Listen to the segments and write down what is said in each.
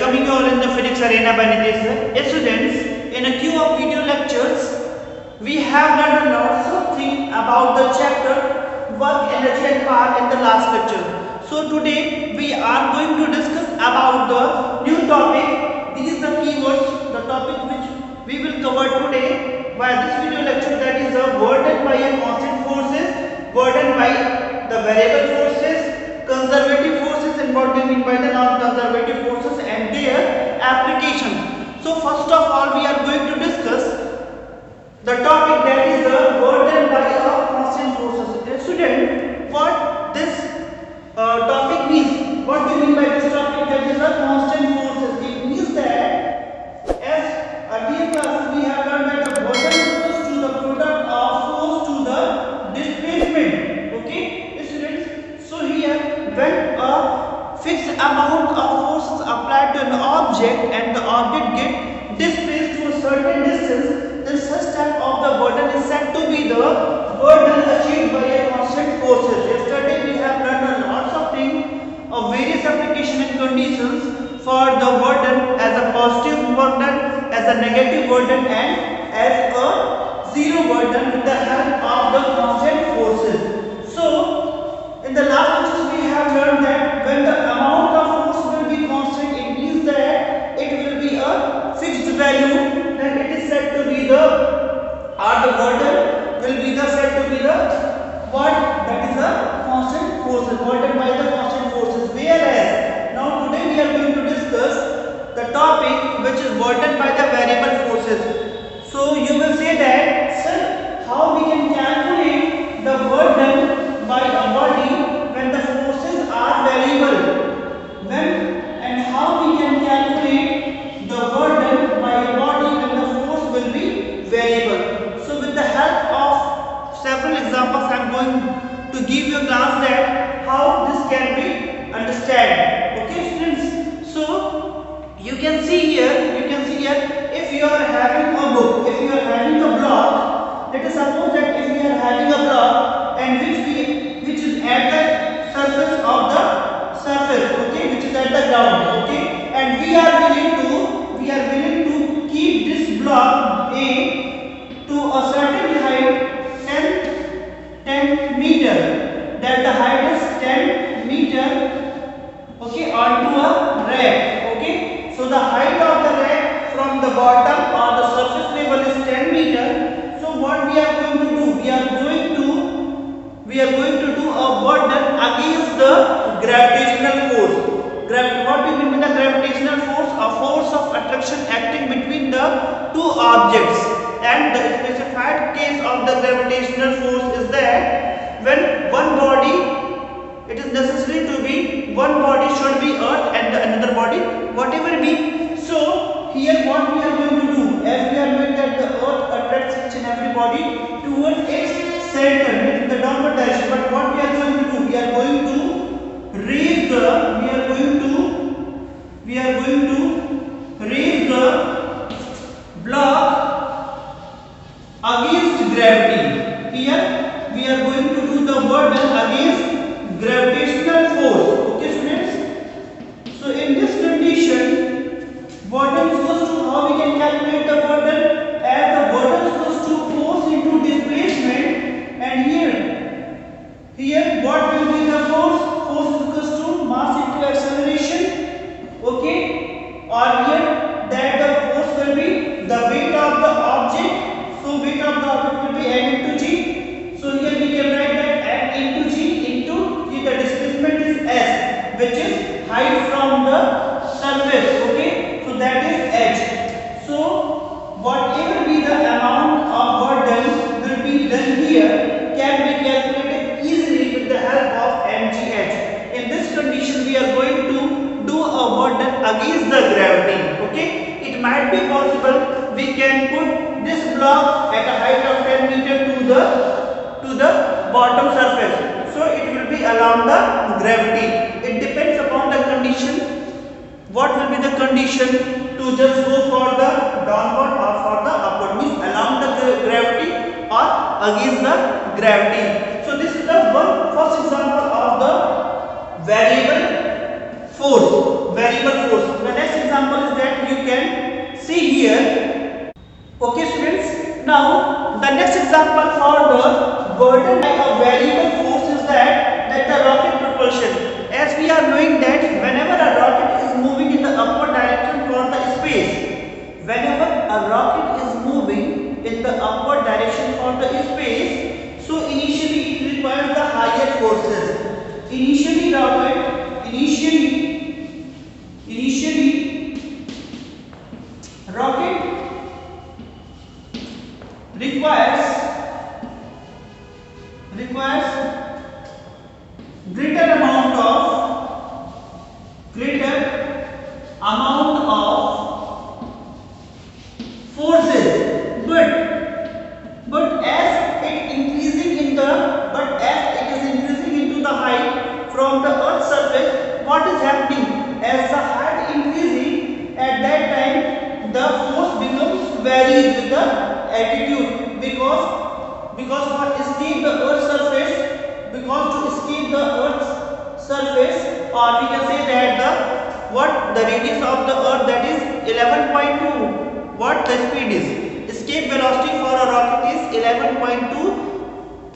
welcoming you all in the Physics Arena by Nitesh sir. Yes, students, in a queue of video lectures, we have learned lots of things about the chapter work, energy and power in the last lecture. So today we are going to discuss about the new topic. These are the keywords, the topic which we will cover today by this video lecture, that is the burden by a constant forces, burden by the variable forces, conservative forces, and what we mean by the non-conservative forces and their application. So first of all, we are going to discuss the topic, that is the burden by a constant forces. Student, what this topic means? What do you mean by this topic, that is a constant forces? It means that as earlier class we have learned that the burden equals to the product of force to the displacement. Okay, students. So here, when a fixed amount of force is applied to an object and the object get displaced to a certain distance, then such type of the burden is said to be the burden achieved by a constant forces. Yesterday we have learned lots of things of various application and conditions for the burden, as a positive burden, as a negative burden, and as a zero burden with the help of the constant forces. So in the last lectures we have learned that when the amount of force will be constant, it means that it will be a fixed value, then it is said to be the, or the burden will be the said to be the what, that is a constant forces, burden by the constant forces. Whereas now today we are going to discuss the topic which is burden by the variable forces. So you will say that, sir, how we can calculate the burden by a body when the forces are variable? When and how we can calculate the burden by a body when the force will be variable? So with the help of several examples, I am going to give you a glance that how this can be understood. Okay, students. So you can see here, if you are having a book, if you are having a block, let us suppose that if we are having a block and which is at the surface of the surface, okay, which is at the ground, okay, and we are willing to keep this block A to a certain height, 10 meter, that the height is 10 meter, okay, onto a rack, okay. So the height of the rack from the bottom or the surface level is 10 meter. So what we are going to do? We are going to do a burden against the gravitational force. What do you mean by the gravitational force? A force of attraction acting between the two objects. And the specified case of the gravitational force is that when one body, it is necessary to be one body should be earth and the another body whatever be. So here what we are going to do, as we are knowing that the earth attracts each and every body towards its center, means the downward direction. But what we are going to do, we are going to raise the block against gravity. Here we are going to do the burden against gravitational force. Okay, students. So in this condition, burden is equals to, how we can calculate the burden, as the burden is equals to force into displacement, and here what will be the force? Force is equals to mass into acceleration, okay, or here that the force will be the weight of the object. So weight of the object will be m into g. So here we can write that m into g into the displacement is s, which is height from the surface, okay. So that is h. So whatever be the amount of burden will be done here can be calculated easily with the help of mgh. In this condition we are going to do a burden against the gravity, okay. It might be possible we can put this block at a height of 10 meter to the bottom surface, so it will be along the gravity. It depends upon the condition. What will be the condition to just go for the downward or for the upward, means along the gravity or against the gravity. So this is the first example of the variable force. The next example example is that you can see here. Okay students, now the next example for the burden by a variable force is that the rocket propulsion. As we are knowing that whenever a rocket is moving in the upward direction for the space, whenever a rocket is moving in the upward direction for the space, so initially it requires the higher forces. Initially rocket requires greater amount of forces, but as it is increasing into the height from the earth's surface, what is happening? As the height increasing, at that time the force becomes varies with the altitude, because to escape the earth's surface, or we can say that the radius of the earth, that is 11.2, what the speed is. Escape velocity for a rocket is 11.2.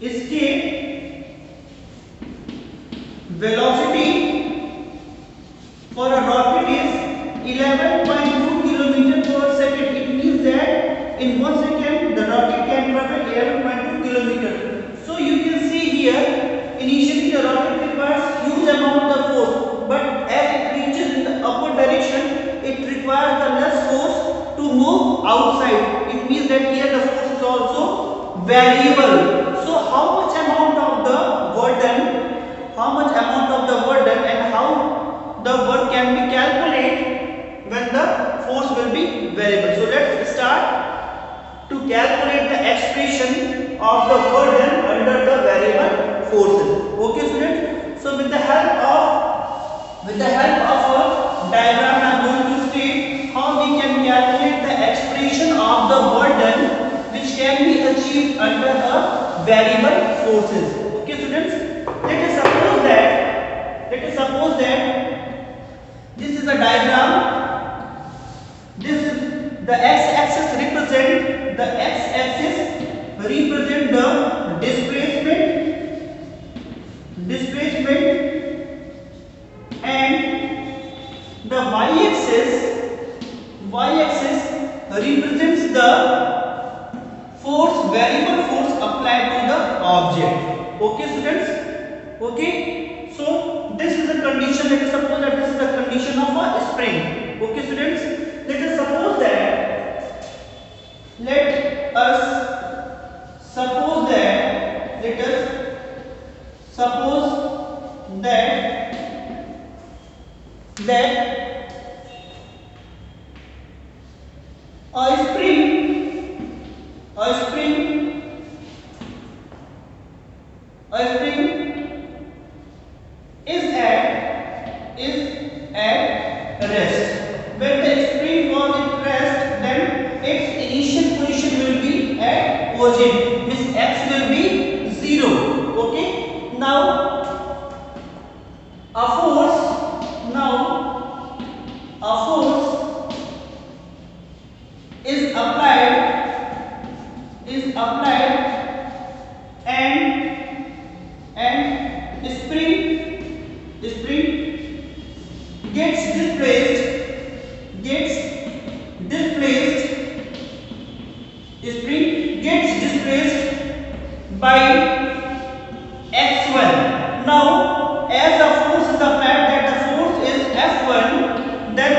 Escape velocity for a rocket is 11.2 km per second. It means that in 1 second the rocket can travel 11.2 km. So you can see here, initially the rocket requires huge amount of force, but as it reaches in the upward direction, it requires the less force to move outside. It means that here the force is also variable. So how much amount of the burden and how the work can be calculated when the force will be variable. So let's start to calculate the expression of the burden under the variable forces. Okay students, so with the help of a diagram, I am going to state how we can calculate the expression of the burden which can be achieved under the variable forces. Okay students, let us suppose that this is a diagram. This is the x-axis represent the displacement, and the y-axis represents the variable force applied to the object. Okay students, okay, so this is the condition. Let us suppose that this is the condition of a spring. Okay students, let us suppose that a spring is at rest. When the spring was at rest, then its initial position will be at origin. This x will be 0. Okay. Now a force is applied and spring gets displaced by x1. Now as the force is applied, that the force is F1, then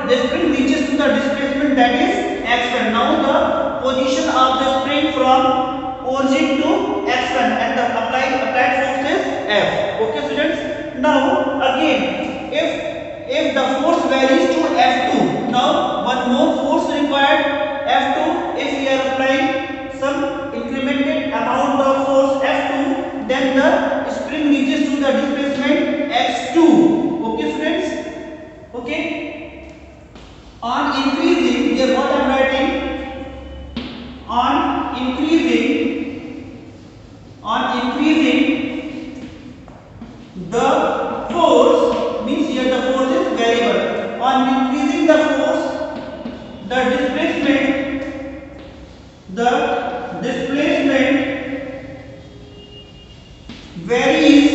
the spring reaches to the displacement, that is x1. Now the position of the spring from origin to x1 and the applied force is F. Okay students, now again if the force varies to F2, now one more force required, F2. If we are applying some incremented amount of force F2, then the spring reaches to the displacement x2. Okay students, okay. On increasing, here what I am writing, on increasing the force The displacement varies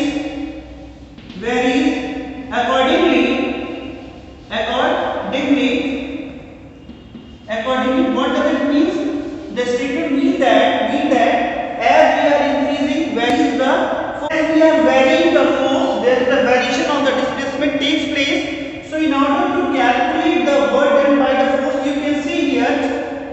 accordingly. What does it mean? The statement mean that as we are increasing varies the force, as we are varying the force, there is a variation of the displacement takes place. So in order to calculate the work done by the force, you can see here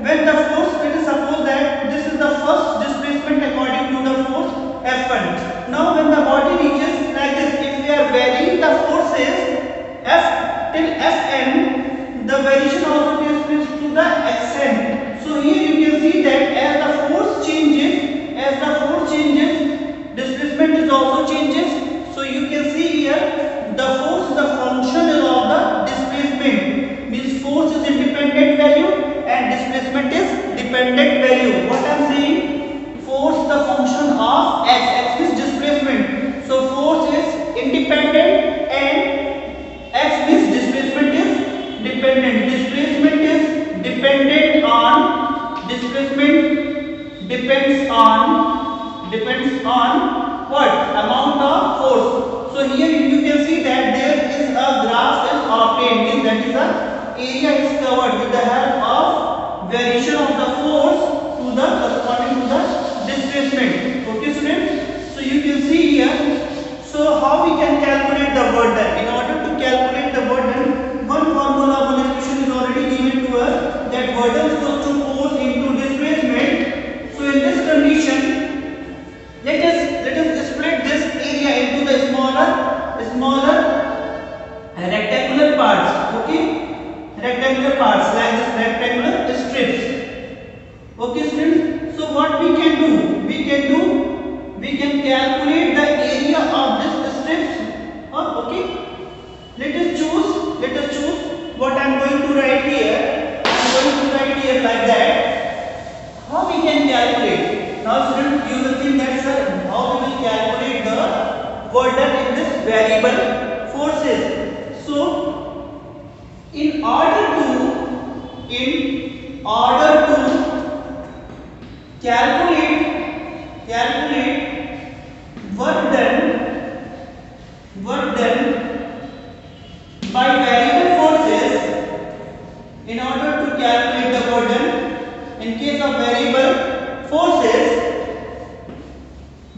when the force, let us suppose that this is the first displacement according to the force F1. Now when the body reaches like this, if we are varying the forces F till Fn, the variation also takes place to the Xn. So here you can see that as the force changes, displacement is also changes. So you can see here the force, the function is of the displacement, means force is independent value and displacement is dependent value. What I am saying, force the function of x is displacement. So force is independent and x means displacement is dependent. Displacement is dependent on, displacement depends on what? Amount of force. So here you can see that there is a graph is obtained, means that is the area is covered with the help of variation of the force to the corresponding to the displacement. Okay students, so you can see here. So how we can calculate the work done? In order to calculate the work done, one formula, one equation is already given to us, that work done is equal to force into displacement. So in this condition, let us split this area into the smaller rectangular parts. Okay, rectangular parts like this rectangular strips. Okay students, so what we can do, we can calculate the area of this strips. Okay, let us choose what I am going to write here. I am going to write here like that. How we can calculate? Now students, you will think that sir, how we will calculate the work done in this variable forces. So in order to calculate work done by variable forces, in order to calculate the work done in case of variable forces,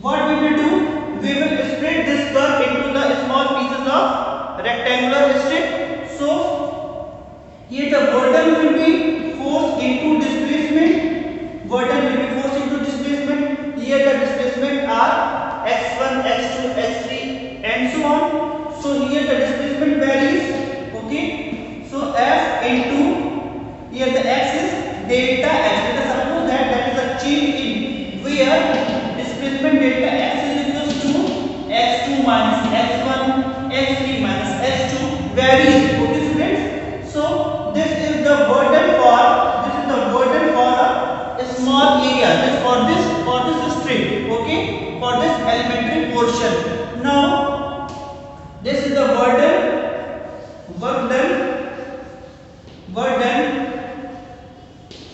what we will do, we will split this curve into the small pieces of rectangular strip. So here the burden will be force into displacement, here the displacement are x1, x2, x3 and so on. So here the displacement varies. Okay, so F into, here the x is delta x. Let us suppose that is a change in where displacement delta x is equals to x2 minus x1, x3 minus x2 varies. Okay students, so this is the burden for a small area, for this string. Okay, for this elementary portion. Now this is the work done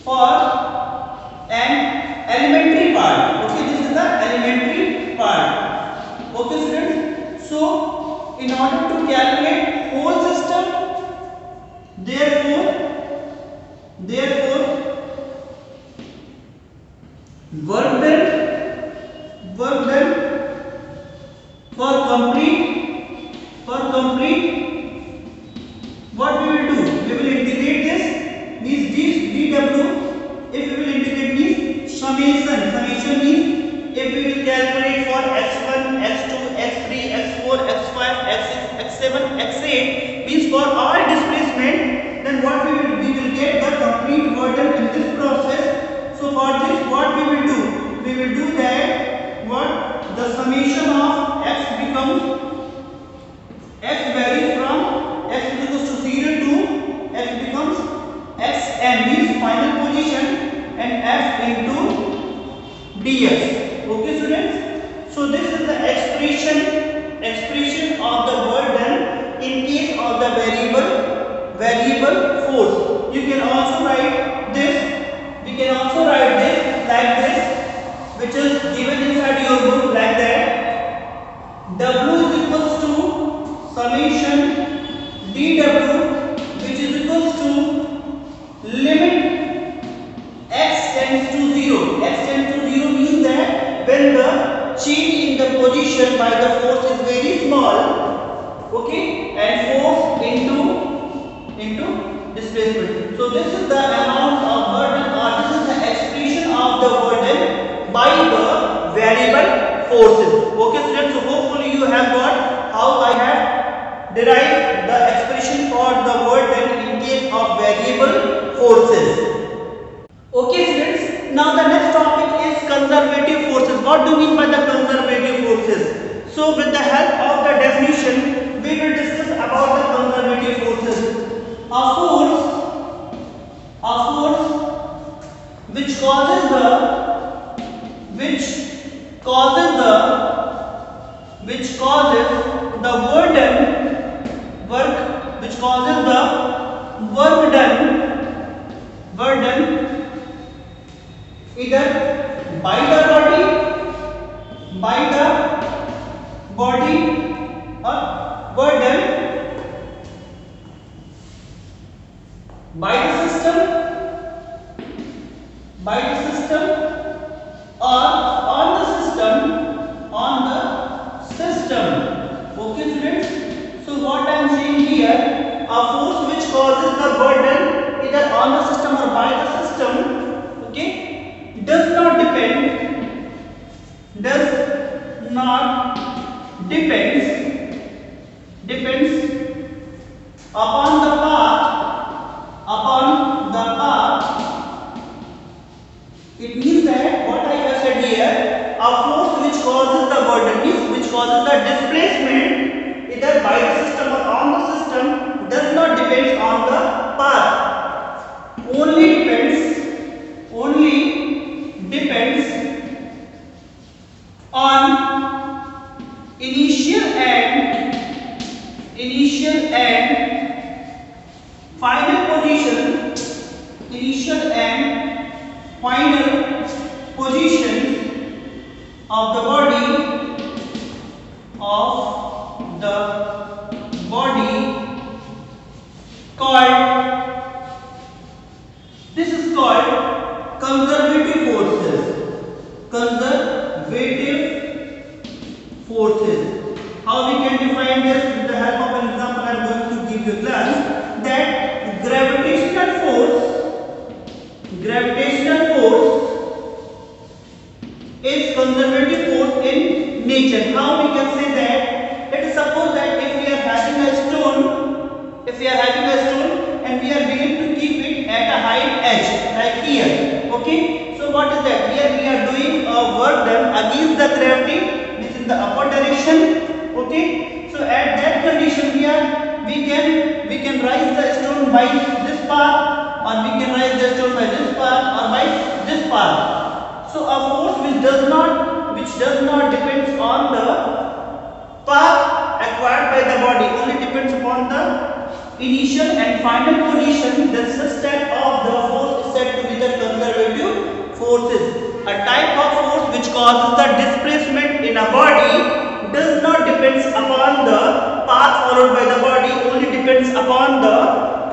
for an elementary part. Okay, this is the elementary part. Okay students, so in order to calculate whole system, therefore work done for complete, what we will do, we will integrate this, means this dw, if we will integrate means summation means if we will calculate for x1, x2, x3, x4, x5, x6, x7, x8 means for all displacement, then what we will get the complete work done in this process. So for this what we will do that what the summation of x becomes, x varies from x equals to 0 to x becomes xn, means final position, and f into dx. Okay students, so this is the expression of the work done in case of the variable force. You can also write this, we can also write this which is given inside your book like that. W is equals to summation dW, which is equals to limit x tends to 0. X tends to 0 means that when the change in the position by the force is very small, okay, and force into displacement. So this is the amount of burden, or this is the expression of the burden by the variable forces. Okay students, so hopefully you have got how I have derived the expression for the burden in case of variable forces. Okay students, now the next topic is conservative forces. What do you mean by the conservative forces? So with the help of the definition, we will discuss about the conservative forces. A force which causes the burden either by the body or burden by the system or on the system. Okay students, so what I am saying here, a force which causes the burden either on the system or by the system, okay, does not depends upon the path. It means that what I have said here, a force which causes the burden means which causes the displacement either by the system or on the system does not depend on the path, only depends on initial and final position of the body called, this is called conservative forces. How we can define this? With the help of an example I am going to give you a glance, that gravitational force is conservative force in nature. How we can say that? Let us suppose that if we are having a stone and we are willing to keep it at a high edge like here, okay, so what is that? Here we are doing a work done against the gravity, which is in the upper direction, okay, so at that condition we can raise the stone by this path, or we can raise the stone by this path or by this path. So a force which does not depends on the path acquired by the body, only depends upon the initial and final position, the system of the force is said to be the conservative forces. A type of force which causes the displacement in a body does not depends upon the path followed by the body, only depends upon the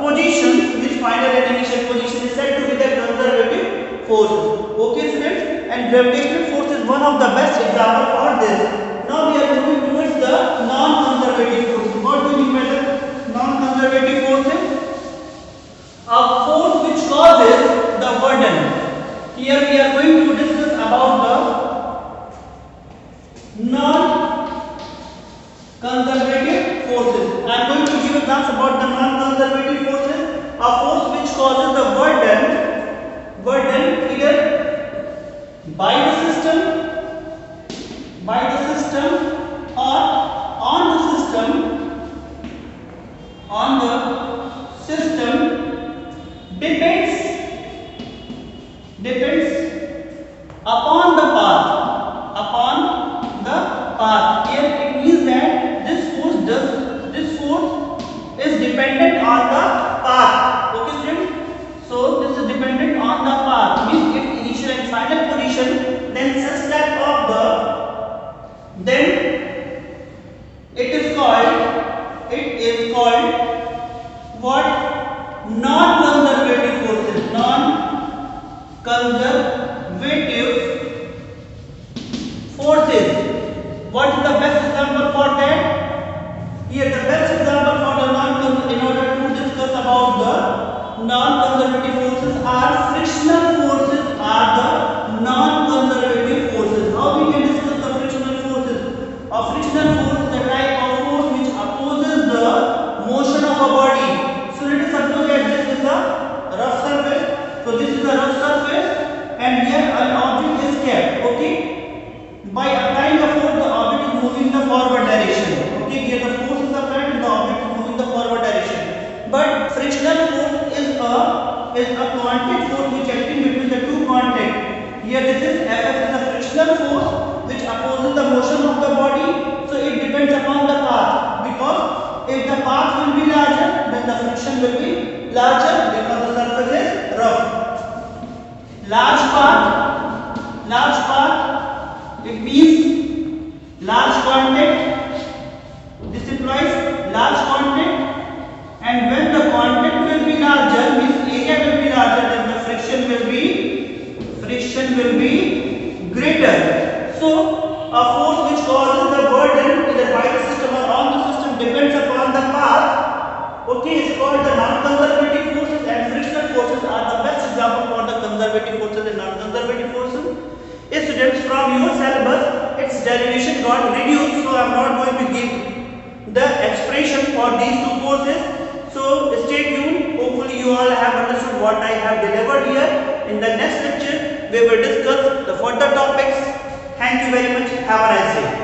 position, which final and initial position is said to be the conservative force. Okay students, and gravitational force is one of the best example for this. Now we are moving towards the non-conservative forces. What do you mean by the non-conservative forces? A force which causes the burden. Here we are going to discuss about the non-conservative forces. I am going to give a glance about the non-conservative forces. A force which causes the burden either by the system or on the system depends upon the path. Here it means that this force is dependent on the path. Okay students, so this is dependent on the path, means if initial and final position, then such conservative forces. What is the best example for that? Here the best example for the in order to discuss about the non-conservative forces are frictional forces are the non-conservative forces. How we can discuss the frictional forces? A frictional force is the type of force which opposes the motion of a body. So let us suppose that this is a rough surface. So this is a rough surface and here an object is kept. Okay. By applying the force, the object is moving in the forward direction. Okay, here the force is applied and the object is moving in the forward direction. But frictional force is a contact force which acting between the two contacts. Here this is Fs is a frictional force which opposes the motion of the body. So it depends upon the path, because if the path will be larger, then the friction will be larger because the surface is rough. Large path, it means large contact. This implies large contact, and when the contact will be larger, means area will be larger, then the friction will be greater. So a force which causes the burden either by the system or on the system depends upon the path. Okay, it's called the non-conservative forces, and frictional forces are the best example for the conservative forces and non-conservative forces. Students, from your syllabus, its derivation got reduced, so I am not going to give the expression for these two forces. So stay tuned. Hopefully you all have understood what I have delivered here. In the next lecture, we will discuss the further topics. Thank you very much. Have a nice day.